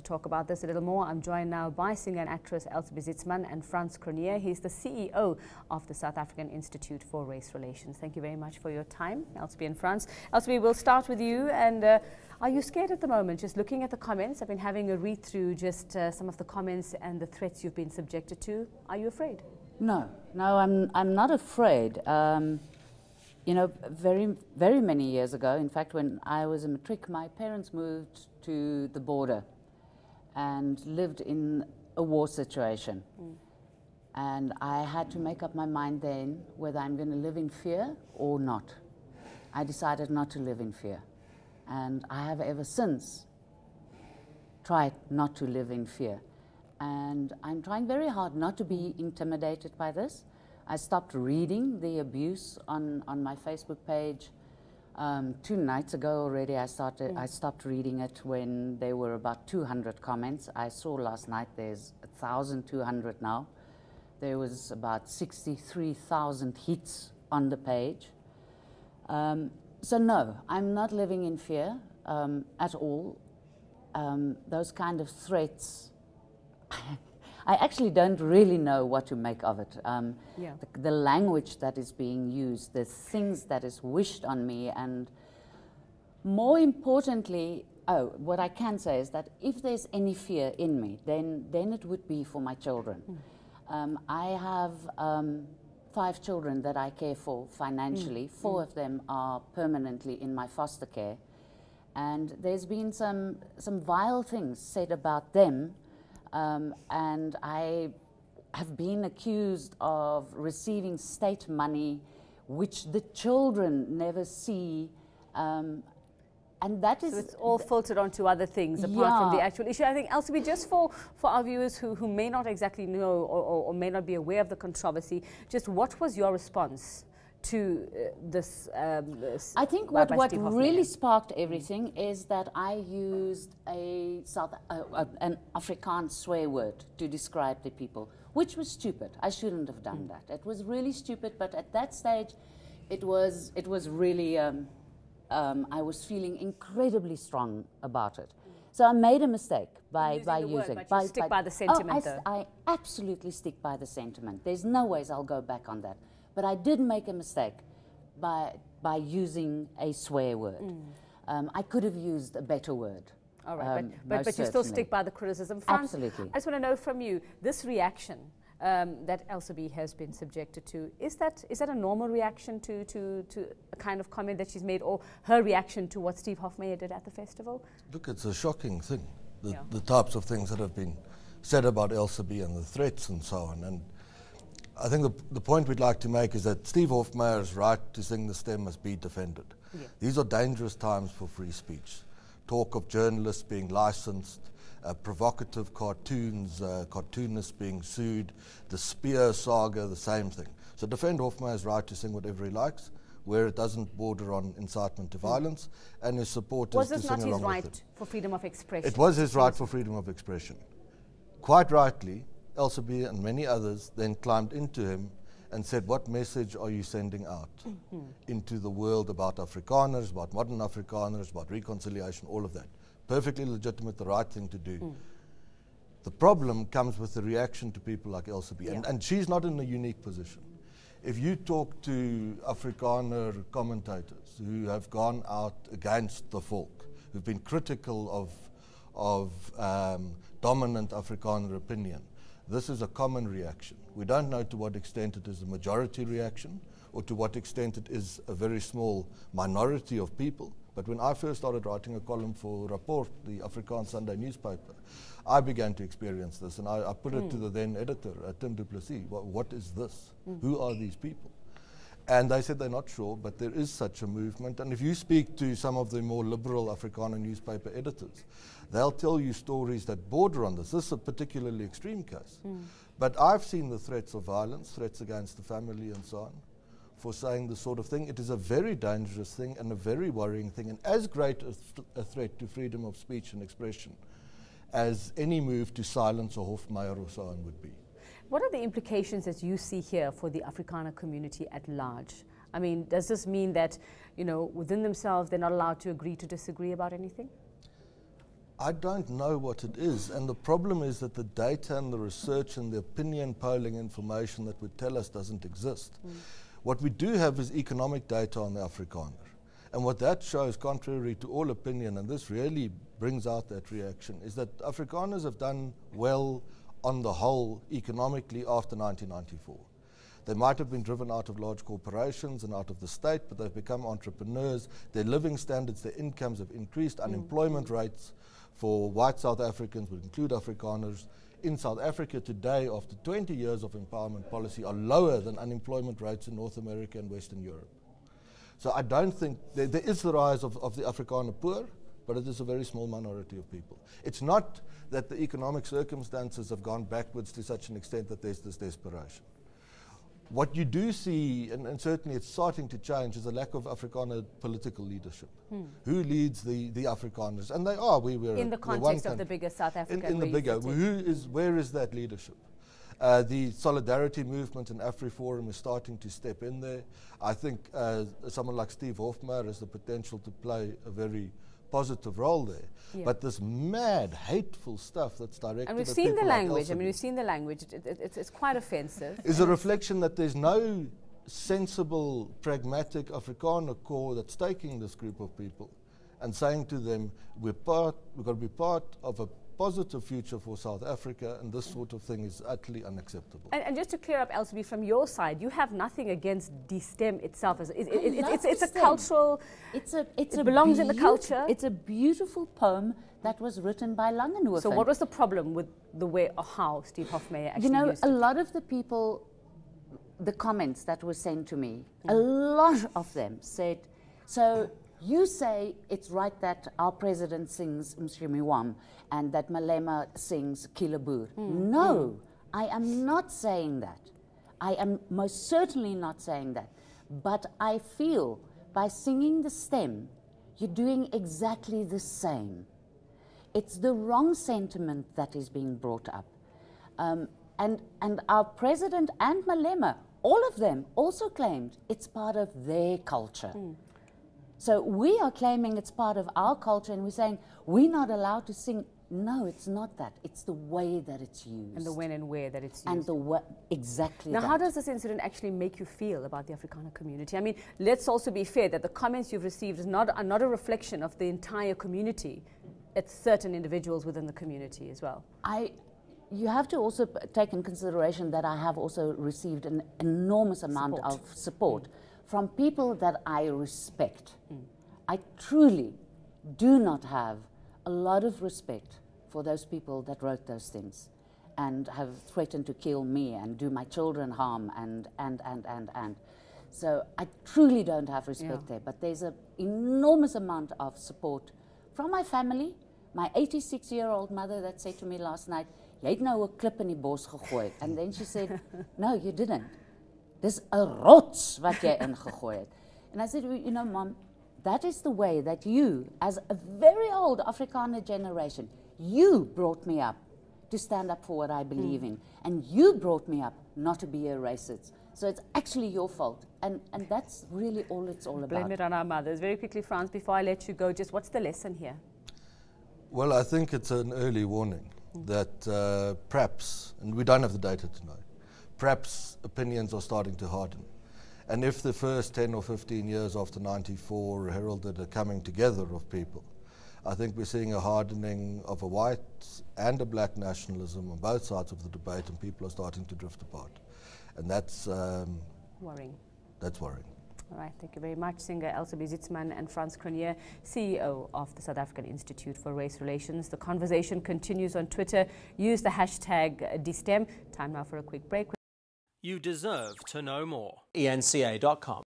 talk about this a little more. I'm joined now by singer and actress Elzabe Zietsman and Frans Cronje. He's the CEO of the South African Institute for Race Relations. Thank you very much for your time, Elzabe and Frans. Elzabe, we'll start with you. And are you scared at the moment? Just looking at the comments, I've been having a read through just some of the comments and the threats you've been subjected to. Are you afraid? No, I'm not afraid. You know, very many years ago, in fact, when I was a matric, my parents moved to the border and lived in a war situation. And I had to make up my mind then whether I'm going to live in fear or not. I decided not to live in fear. And I have ever since tried not to live in fear. And I'm trying very hard not to be intimidated by this. I stopped reading the abuse on my Facebook page 2 nights ago already. I stopped reading it when there were about 200 comments. I saw last night there's 1,200 now. There was about 63,000 hits on the page. So no, I'm not living in fear at all. Those kind of threats, I actually don't really know what to make of it. The language that is being used, the things that is wished on me, and more importantly, what I can say is that if there's any fear in me, then it would be for my children. I have 5 children that I care for financially. 4 of them are permanently in my foster care. And there's been some vile things said about them. And I have been accused of receiving state money, which the children never see. And that is... So it's all filtered onto other things apart from the actual issue. I think, Elzabe, just for our viewers who may not exactly know or may not be aware of the controversy, just what was your response to this? I think what really sparked everything is that I used an Afrikaans swear word to describe the people, which was stupid. I shouldn't have done that. It was really stupid, but at that stage, it was really. I was feeling incredibly strong about it. So I made a mistake by using. But you stick by the sentiment, though. I absolutely stick by the sentiment. There's no ways I'll go back on that. But I did make a mistake by using a swear word. I could have used a better word. All right, but you still stick by the criticism. Frans, absolutely. I just want to know from you, this reaction that Elzabe has been subjected to, is that a normal reaction to a kind of comment that she's made, or her reaction to what Steve Hofmeyr did at the festival? Look, it's a shocking thing, the types of things that have been said about Elzabe and the threats and so on. And I think the point we'd like to make is that Steve Hofmeyr's right to sing the stem must be defended. These are dangerous times for free speech. Talk of journalists being licensed, provocative cartoons, cartoonists being sued, the Spear saga, the same thing. So defend Hofmeyr's right to sing whatever he likes, where it doesn't border on incitement to violence, and his supporters to sing along with it. Was this not his right for freedom of expression? It was his right for freedom of expression. Quite rightly, Elzabe and many others then climbed into him and said, what message are you sending out into the world about Afrikaners, about modern Afrikaners, about reconciliation, all of that? Perfectly legitimate, the right thing to do. The problem comes with the reaction to people like Elzabe, and she's not in a unique position. If you talk to Afrikaner commentators who have gone out against the volk, who've been critical of dominant Afrikaner opinion, this is a common reaction. We don't know to what extent it is a majority reaction or to what extent it is a very small minority of people. But when I first started writing a column for Rapport, the Afrikaans Sunday newspaper, I began to experience this, and I put it to the then editor, Tim Du Plessis. What is this? Who are these people? And they said they're not sure, but there is such a movement. And if you speak to some of the more liberal Afrikaner newspaper editors, they'll tell you stories that border on this. This is a particularly extreme case. But I've seen the threats of violence, threats against the family and so on, for saying this sort of thing. It is a very dangerous thing and a very worrying thing, and as great a threat to freedom of speech and expression as any move to silence a Hofmeyr or so on would be. What are the implications that you see here for the Afrikaner community at large? I mean, does this mean that, you know, within themselves they're not allowed to agree to disagree about anything? I don't know what it is, and the problem is that the data and the research and the opinion polling information that would tell us doesn't exist. What we do have is economic data on the Afrikaner, and what that shows, contrary to all opinion, and this really brings out that reaction, is that Afrikaners have done well on the whole economically after 1994. They might have been driven out of large corporations and out of the state, but they've become entrepreneurs. Their living standards, their incomes have increased. Unemployment rates for white South Africans, would include Afrikaners, in South Africa today, after 20 years of empowerment policy, are lower than unemployment rates in North America and Western Europe. So I don't think, there is the rise of the Afrikaner poor, but it is a very small minority of people. It's not that the economic circumstances have gone backwards to such an extent that there's this desperation. What you do see, and certainly it's starting to change, is a lack of Afrikaner political leadership. Who leads the Afrikaners? And they are. We're in the context of the bigger South Africa. In the bigger. Where is that leadership? The solidarity movement and AfriForum is starting to step in there. I think someone like Steve Hofmeyr has the potential to play a very positive role there. Yeah. But this mad, hateful stuff that's directed at people, and we've seen the language. I mean, we've seen the language. It's quite offensive. Is a reflection that there's no sensible, pragmatic Afrikaner core that's taking this group of people and saying to them, we've got to be part of a positive future for South Africa, and this sort of thing is utterly unacceptable. And just to clear up, Elzabe, from your side, you have nothing against DSTEM itself. It's a cultural. It belongs in the culture. It's a beautiful poem that was written by Langenhoven. So what was the problem with the way or how Steve Hofmeyr actually used it? A lot of the people, the comments that were sent to me, a lot of them said, so you say it's right that our president sings Mshimiwam and that Malema sings Kilabur. No, I am not saying that. I am most certainly not saying that. But I feel by singing the stem, you're doing exactly the same. It's the wrong sentiment that is being brought up. And our president and Malema, all of them also claimed it's part of their culture. So we are claiming it's part of our culture, and we're saying we're not allowed to sing. No, it's not that. It's the way that it's used. And the when and where that it's used. And the what, exactly now, that. how does this incident actually make you feel about the Afrikaner community? I mean, let's also be fair that the comments you've received are not a reflection of the entire community. It's certain individuals within the community as well. You have to also take in consideration that I have also received an enormous amount of support from people that I respect. I truly do not have a lot of respect for those people that wrote those things and have threatened to kill me and do my children harm and. So I truly don't have respect there, but there's an enormous amount of support from my family. My 86-year-old mother that said to me last night, jy het nou 'n klip in die bos gegooi. And then she said, no, you didn't. Dis 'n rots wat jy ingegooi het. And I said, you know, Mom, that is the way that you, as a very old Afrikaner generation, you brought me up to stand up for what I believe in. And you brought me up not to be a racist. So it's actually your fault. And that's really all it's all about. Blame it on our mothers. Very quickly, Frans, before I let you go, just what's the lesson here? Well, I think it's an early warning that perhaps, and we don't have the data to know, perhaps opinions are starting to harden. And if the first 10 or 15 years after 94 heralded a coming together of people, I think we're seeing a hardening of a white and a black nationalism on both sides of the debate, and people are starting to drift apart. And that's worrying. That's worrying. All right, thank you very much. Singer Elzabe Zietsman and Frans Cronje, CEO of the South African Institute for Race Relations. The conversation continues on Twitter. Use the hashtag DSTEM. Time now for a quick break. You deserve to know more. eNCA.com.